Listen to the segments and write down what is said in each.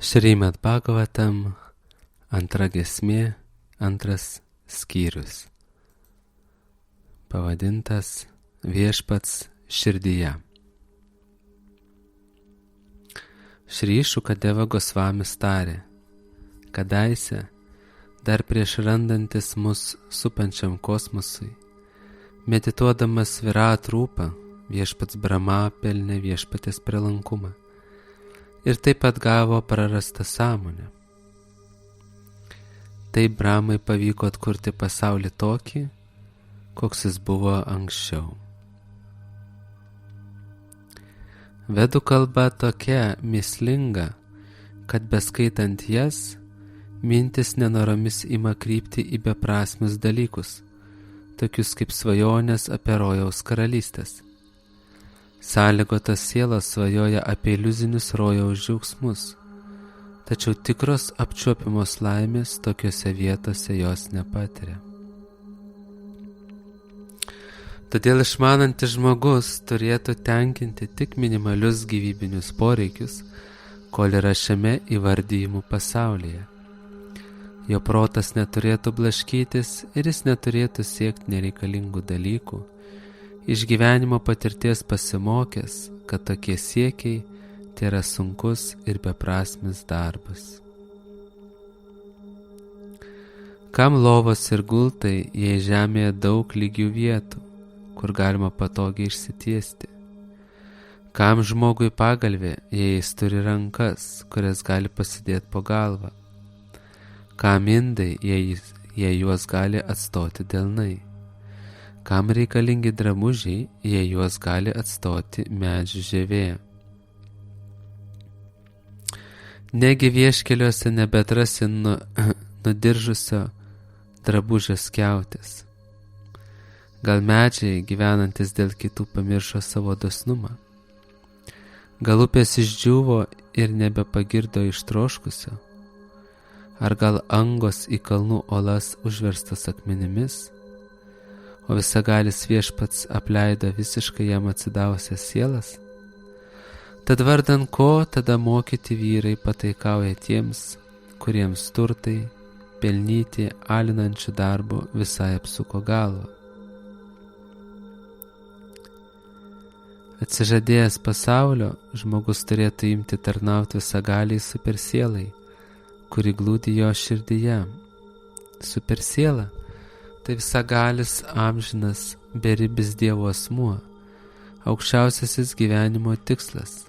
Šrimad Bhagavatam, antra giesmė, antras skyrius. Pavadintas Viešpats širdyje. Šri Šukadeva Gosvamis tarė: kadaise, dar prieš randantis mus supančiam kosmosui, medituodamas Virat rūpą, viešpats Brahma pelnė viešpatės prielankumą ir taip pat gavo prarastą sąmonę. Taip Brahmai pavyko atkurti pasaulį tokį, koks jis buvo anksčiau. Vedų kalba tokia mįslinga, kad beskaitant jas, mintis nenoromis ima krypti į beprasmius dalykus, tokius kaip svajonės apie rojaus karalystės. Sąlygotas sielas svajoja apie iliuzinius rojaus džiaugsmus, tačiau tikros apčiuopiamos laimės tokiose vietose jos nepatiria. Todėl išmanantis žmogus turėtų tenkinti tik minimalius gyvybinius poreikius, kol yra šiame įvardyjimų pasaulyje. Jo protas neturėtų blaškytis ir jis neturėtų siekti nereikalingų dalykų, iš gyvenimo patirties pasimokęs, kad tokie siekiai tai yra sunkus ir beprasmis darbas. Kam lovos ir gultai, jei žemėje daug lygių vietų, kur galima patogiai išsitiesti? Kam žmogui pagalvė, jei jis turi rankas, kurias gali pasidėti po galvą? Kam indai, jei juos gali atstoti delnai? Kam reikalingi drabužiai, jei juos gali atstoti medžių žievė? Negi vieškeliuose nebetrasi nudiržusio drabužio skiautės. Gal medžiai, gyvenantis dėl kitų, pamiršo savo dosnumą? Gal upės išdžiūvo ir nebepagirdo ištroškusio? Ar gal angos į kalnų olas užverstas akmenimis? O visagalis viešpats apleido visiškai jam atsidavusias sielas? Tad vardan ko tada mokyti vyrai pataikauja tiems, kuriems turtai, pelnyti alinančių darbų visai apsuko galvą? Atsižadėjęs pasaulio, žmogus turėtų imti tarnauti visagaliai supersielai, kuri glūdi jo širdyje. Supersiela tai visagalis, amžinas, beribis Dievo asmuo, aukščiausiasis gyvenimo tikslas.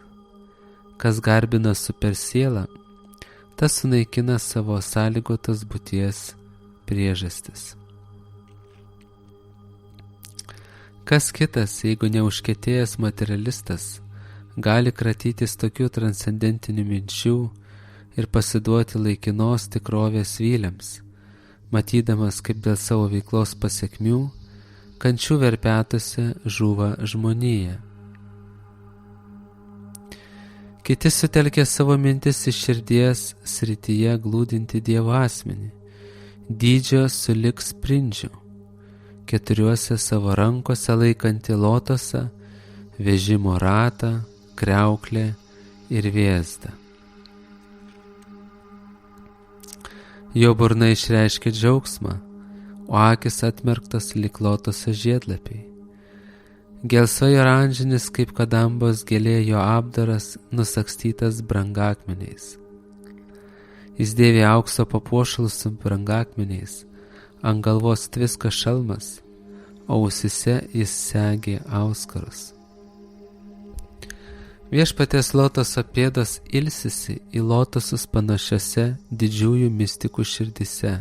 Kas garbina supersielą, tas sunaikina savo sąlygotas būties priežastis. Kas kitas, jeigu neužkietėjęs materialistas, gali kratytis tokių transcendentinių minčių ir pasiduoti laikinos tikrovės vyliams, matydamas, kaip dėl savo veiklos pasekmių kančių verpetuose žūva žmonija. Kiti sutelkia savo mintis iš širdies srityje glūdinti Dievo asmenį, dydžio sulig sprindžiu, keturiuose savo rankose laikanti lotosą, vežimo ratą, kriauklę ir vėzdą. Jo burna išreiškia džiaugsmą, o akis atmerktos lyg lotoso žiedlapiai. Gelsvai oranžinis kaip kadambos gėlė jo apdaras nusakstytas brangakmeniais. Jis dėvi aukso papuošalus su brangakmeniais, ant galvos tviska šalmas, o ausyse jis segė auskarus. Viešpaties lotoso pėdos ilsisi į lotosus panašiose didžiųjų mistikų širdise.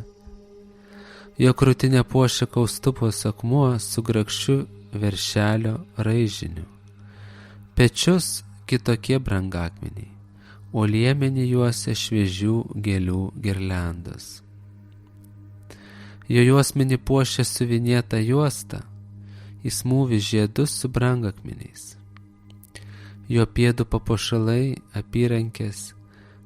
Jo krūtinę puošia kaustupos akmuo su grakščiu veršelio raižiniu. Pečius kitokie brangakmeniai, o liemenį juosia šviežių gėlių girliandos. Jo juosmenį puošia suvinėta juosta, įsmūvi žiedus su brangakmeniais. Jo pėdų papuošalai, apyrankės,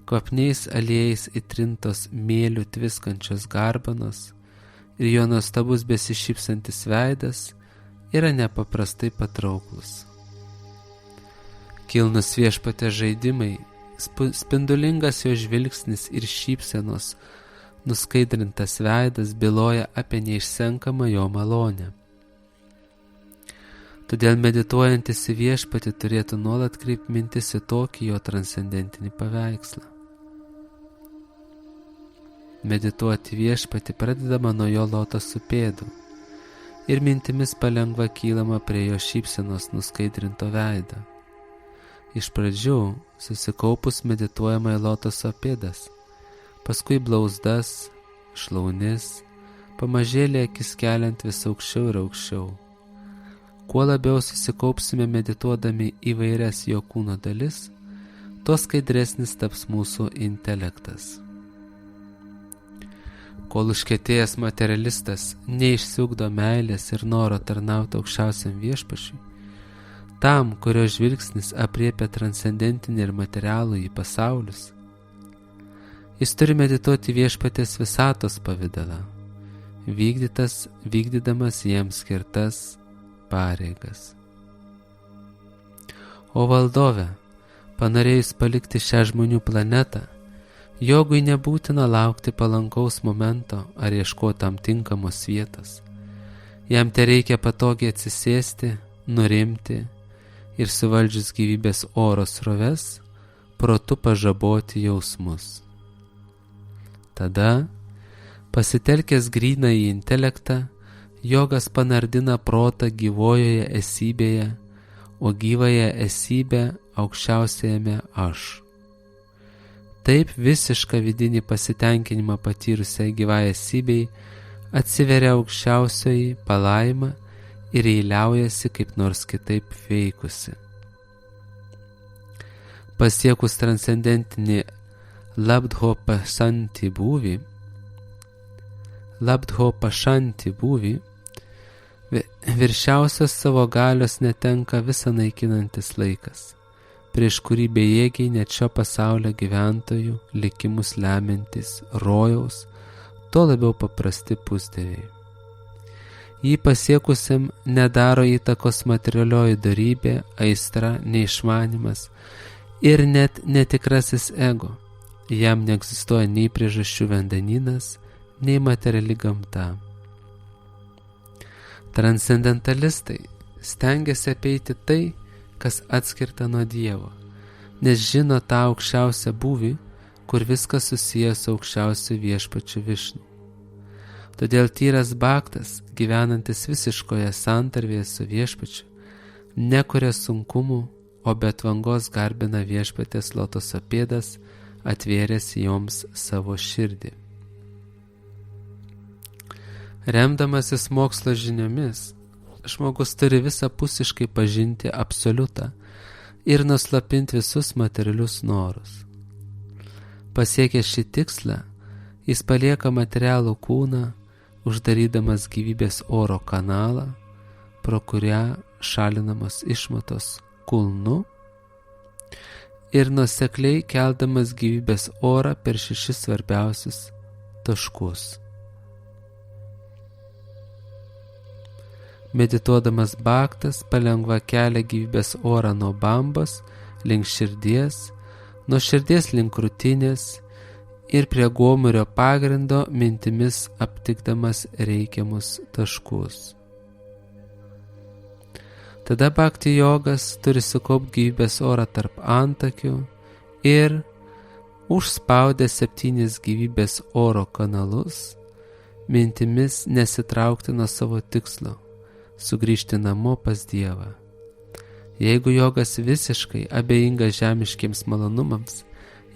kvapniais aliejais įtrintos mėlių tviskančios garbanos ir jo nuostabus besišypsantis veidas yra nepaprastai patrauklus. Kilnus viešpatės žaidimai spindulingas jo žvilgsnis ir šypsenos nuskaidrintas veidas byloja apie neišsenkamą jo malonę. Todėl medituojantis į viešpatį turėtų nuolat kreipti mintis į tokį jo transcendentinį paveikslą. Medituoti viešpatį pradedama nuo jo lotosų pėdų ir mintimis palengva kylama prie jo šypsenos nuskaidrinto veidą. Iš pradžių susikaupus medituojama į lotoso pėdas, paskui blauzdas, šlaunis, pamažėlė akis keliant vis aukščiau ir aukščiau. Kuo labiau susikaupsime medituodami įvairias jo kūno dalis, tuo skaidresnis taps mūsų intelektas. Kol užkietėjęs materialistas neišsiugdo meilės ir noro tarnauti aukščiausiam viešpačiui, tam, kurio žvilgsnis apriepia transcendentinį ir materialų į pasaulius, jis turi medituoti viešpaties visatos pavidalą, vykdydamas jiems skirtas pareigas. O valdove, panorėjus palikti šią žmonių planetą, jogui nebūtina laukti palankaus momento ar ieškoti tam tinkamos vietos. Jam tereikia patogiai atsisėsti, nurimti ir suvaldžius gyvybės oro sroves, protu pažaboti jausmus. Tada, pasitelkęs gryną į intelektą, jogas panardina protą gyvojoje esybėje, o gyvąją esybę aukščiausiajame aš. Taip visišką vidinį pasitenkinimą patyrusiai gyvąją esybei atsiveria aukščiausioji palaima ir eiliaujasi kaip nors kitaip veikusi. Pasiekus transcendentinį labdho pašanti būvį, viršiausios savo galios netenka visą naikinantis laikas, prieš kurį bejėgiai net šio pasaulio gyventojų likimus lemiantis rojaus, tuo labiau paprasti pusdieviai. Jį pasiekusiam nedaro įtakos materialioji dorybė, aistra, neišmanimas ir net netikrasis ego. Jam neegzistuoja nei priežasčių vandenynas, nei materiali gamta. Transcendentalistai stengiasi apeiti tai, kas atskirta nuo Dievo, nes žino tą aukščiausią būvį, kur viskas susijęs su aukščiausiu viešpačiu Višnu. Todėl tyras baktas, gyvenantis visiškoje santarvėje su viešpačiu, nekuria sunkumų, o be atvangos garbina viešpatės lotoso pėdas, atvėręs joms savo širdį. Remdamasis mokslo žiniomis, žmogus turi visapusiškai pažinti absoliutą ir nuslapinti visus materialius norus. Pasiekęs šį tikslą, jis palieka materialų kūną, uždarydamas gyvybės oro kanalą, pro kurią šalinamos išmatos kulnu ir nuosekliai keldamas gyvybės orą per 6 svarbiausius taškus. Medituodamas baktas palengva kelia gyvybės orą nuo bambos link širdies, nuo širdies link krūtinės ir prie gomurio pagrindo mintimis aptikdamas reikiamus taškus. Tada bhakti jogas turi sukaupti gyvybės orą tarp antakių ir, užspaudę 7 gyvybės oro kanalus, mintimis nesitraukti nuo savo tikslo, sugrįžti namo pas Dievą. Jeigu jogas visiškai abejingas žemiškiems malonumams,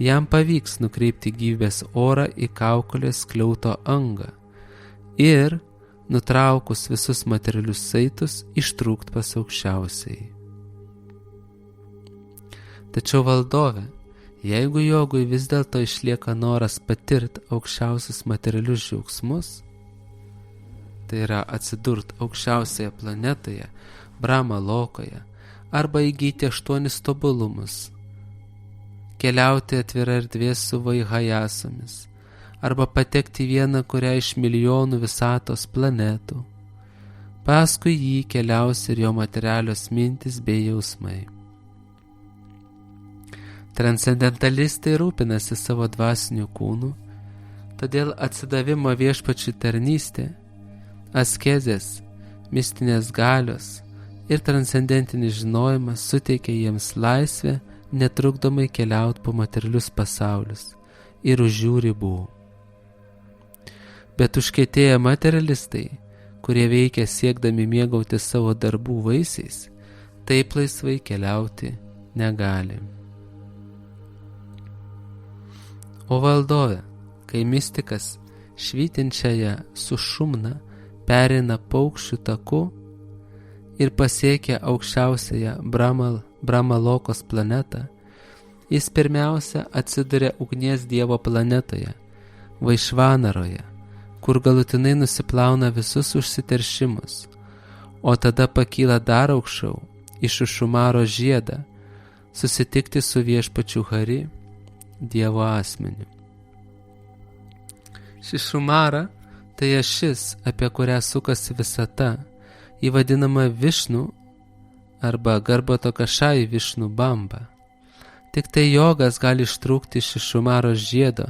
jam pavyks nukreipti gyvybės orą į kaukolės skliauto angą ir, nutraukus visus materialius saitus, ištrūkt pas aukščiausiai. Tačiau valdove, jeigu jogui vis dėlto išlieka noras patirti aukščiausius materialius džiaugsmus, tai yra atsidurt aukščiausioje planetoje, Brahma lokoje, arba įgyti 8 tobulumus, keliauti atvira erdvės su vaihajasomis, arba patekti vieną kurią iš milijonų visatos planetų. Paskui jį keliaus ir jo materialios mintis bei jausmai. Transcendentalistai rūpinasi savo dvasiniu kūnu, todėl atsidavimo Viešpačiui tarnystė, askezės, mistinės galios ir transcendentinis žinojimas suteikia jiems laisvę netrukdomai keliauti po materialius pasaulius ir už jų ribų. Bet užkietėję materialistai, kurie veikia siekdami mėgauti savo darbų vaisiais, taip laisvai keliauti negali. O valdove, kai mistikas švytinčiąją sušumna pereina paukščių taku ir pasiekia aukščiausiąją Brahmalokos planetą, jis pirmiausia atsiduria ugnies dievo planetoje, Vaišvanaroje, kur galutinai nusiplauna visus užsiteršimus, o tada pakyla dar aukščiau į Šušumaro žiedą, susitikti su Viešpačiu Hari, Dievo asmeniu. Šušumara tai ašis, apie kurią sukasi visata, įvadinama Višnu arba Garbato Kašai Višnu Bamba. Tik tai jogas gali ištrūkti iš Šušumaros žiedo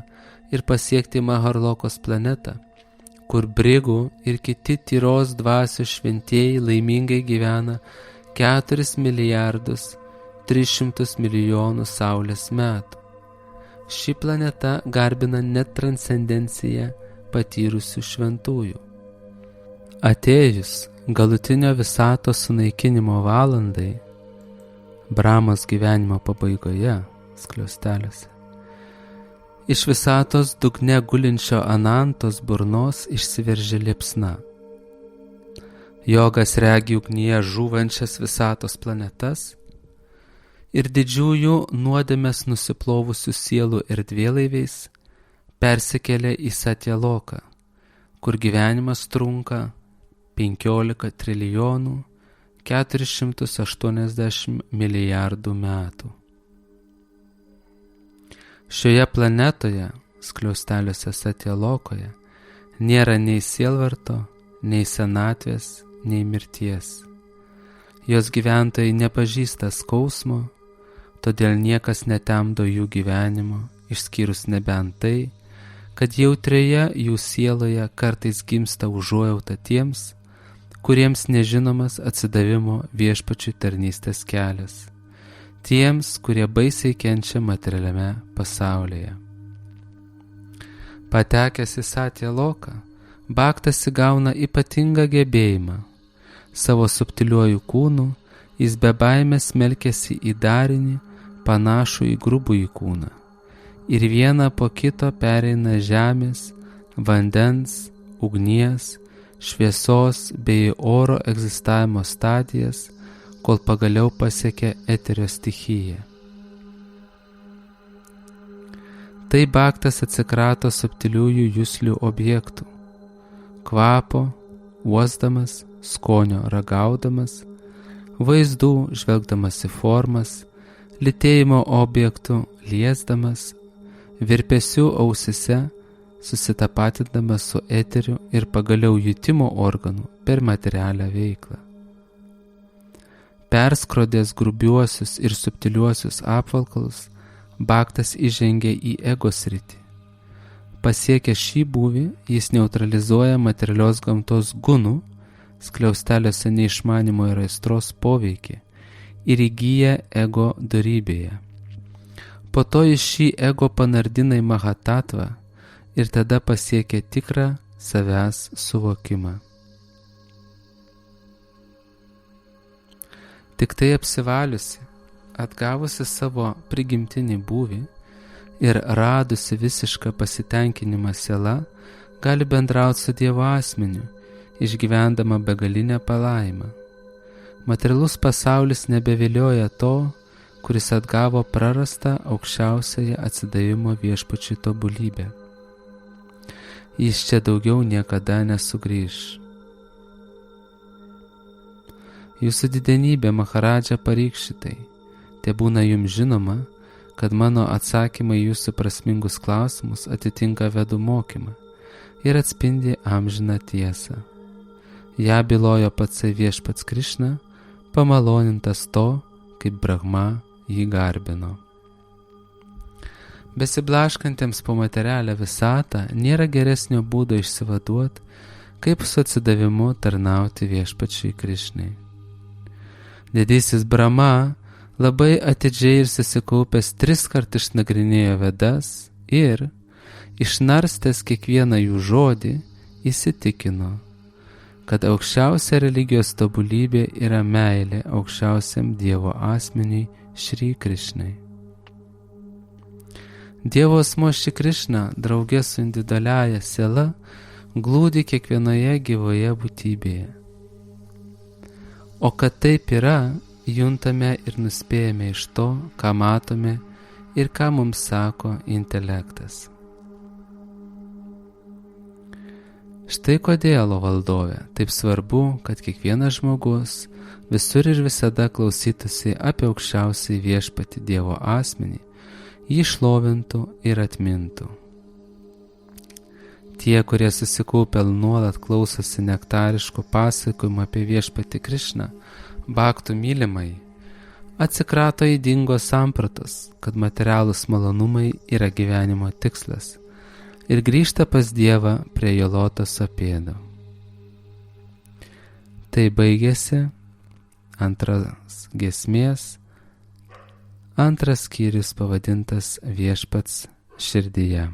ir pasiekti Maharlokos planetą, kur Brigų ir kiti tyros dvasios šventieji laimingai gyvena 4 milijardus 300 milijonų saulės metų. Ši planeta garbina net transcendenciją patyrusių šventųjų. Atėjus galutinio visatos sunaikinimo valandai, Brahmos gyvenimo pabaigoje, skliausteliuose, iš visatos dugne gulinčio Anantos burnos išsiveržė liepsna. Jogas regi ugnyje žūvančias visatos planetas ir didžiųjų nuodėmes nusiplovusių sielų erdvėlaiviais persikelia į Satyaloką, kur gyvenimas trunka 15 trilijonų 480 milijardų metų. Šioje planetoje, skliausteliuose Satyalokoje, nėra nei sielvarto, nei senatvės, nei mirties. Jos gyventojai nepažįsta skausmo, todėl niekas netemdo jų gyvenimo, išskyrus nebent tai, kad jautrioje jų sieloje kartais gimsta užuojauta tiems, kuriems nežinomas atsidavimo Viešpačiui tarnystės kelias, tiems, kurie baisiai kenčia materialiame pasaulyje. Patekęs į Satyaloką, Bhaktas įgauna ypatingą gebėjimą. Savo subtiliuoju kūnu jis be baimės smelkiasi į darinį panašų į grubųjį kūną ir vieną po kito pereina žemės, vandens, ugnies, šviesos bei oro egzistavimo stadijas, kol pagaliau pasiekia eterio stichiją. Tai Bhaktas atsikrato subtiliųjų juslių objektų, kvapo, uosdamas, skonio ragaudamas, vaizdų žvelgdamas į formas, lytėjimo objektų liesdamas, virpesių ausise susitapatindamas su eteriu ir pagaliau jutimo organų per materialią veiklą. Perskrodęs grubiuosius ir subtiliuosius apvalkalus, Bhaktas įžengia į ego sritį. Pasiekęs šį būvį, jis neutralizuoja materialios gamtos gunų, skliausteliuose neišmanimo ir aistros poveikį ir įgyja ego dorybėje. Po to jis šį ego panardina į Mahatatvą ir tada pasiekia tikrą savęs suvokimą. Tik tai apsivaliusi, atgavusi savo prigimtinį būvį ir radusi visišką pasitenkinimą siela, gali bendrauti su Dievo asmeniu, išgyvendama begalinę palaimą. Materialus pasaulis nebevilioja to, kuris atgavo prarastą aukščiausiąją atsidavimo Viešpačiui tobulybę. Jis čia daugiau niekada nesugrįš. Jūsų didenybė Maharadža Parikšitai, te būna jums žinoma, kad mano atsakymai jūsų prasmingus klausimus atitinka vedų mokymą ir atspindi amžiną tiesą. Ja bylojo patsai Viešpats Krišna, pamalonintas to, kaip Brahma jį garbino. Besiblaškantiems po materialę visatą nėra geresnio būdo išsivaduoti, kaip su atsidavimu tarnauti viešpačiui Krišnai. Didysis Brahma labai atidžiai ir susikaupęs 3 kart išnagrinėjo Vedas ir, išnarstęs kiekvieną jų žodį, įsitikino, kad aukščiausia religijos tobulybė yra meilė aukščiausiam Dievo asmeniui Šri Krišnai. Dievo asmuo Šri Krišna draugė su individualiaja siela glūdi kiekvienoje gyvoje būtybėje. O kad taip yra, juntame ir nuspėjame iš to, ką matome ir ką mums sako intelektas. Štai kodėl, o valdove, taip svarbu, kad kiekvienas žmogus visur ir visada klausytųsi apie aukščiausiai viešpatį Dievo asmenį, jį šlovintų ir atmintų. Tie, kurie susikaupę nuolat klausosi nektariškų pasakojimų apie viešpatį Krišną, bhaktų mylimai, atsikrato ydingos sampratos, kad materialūs malonumai yra gyvenimo tikslas ir grįžta pas Dievą prie jo lotoso pėdų. Tai baigėsi antras giesmės, antras skyrius pavadintas Viešpats širdyje.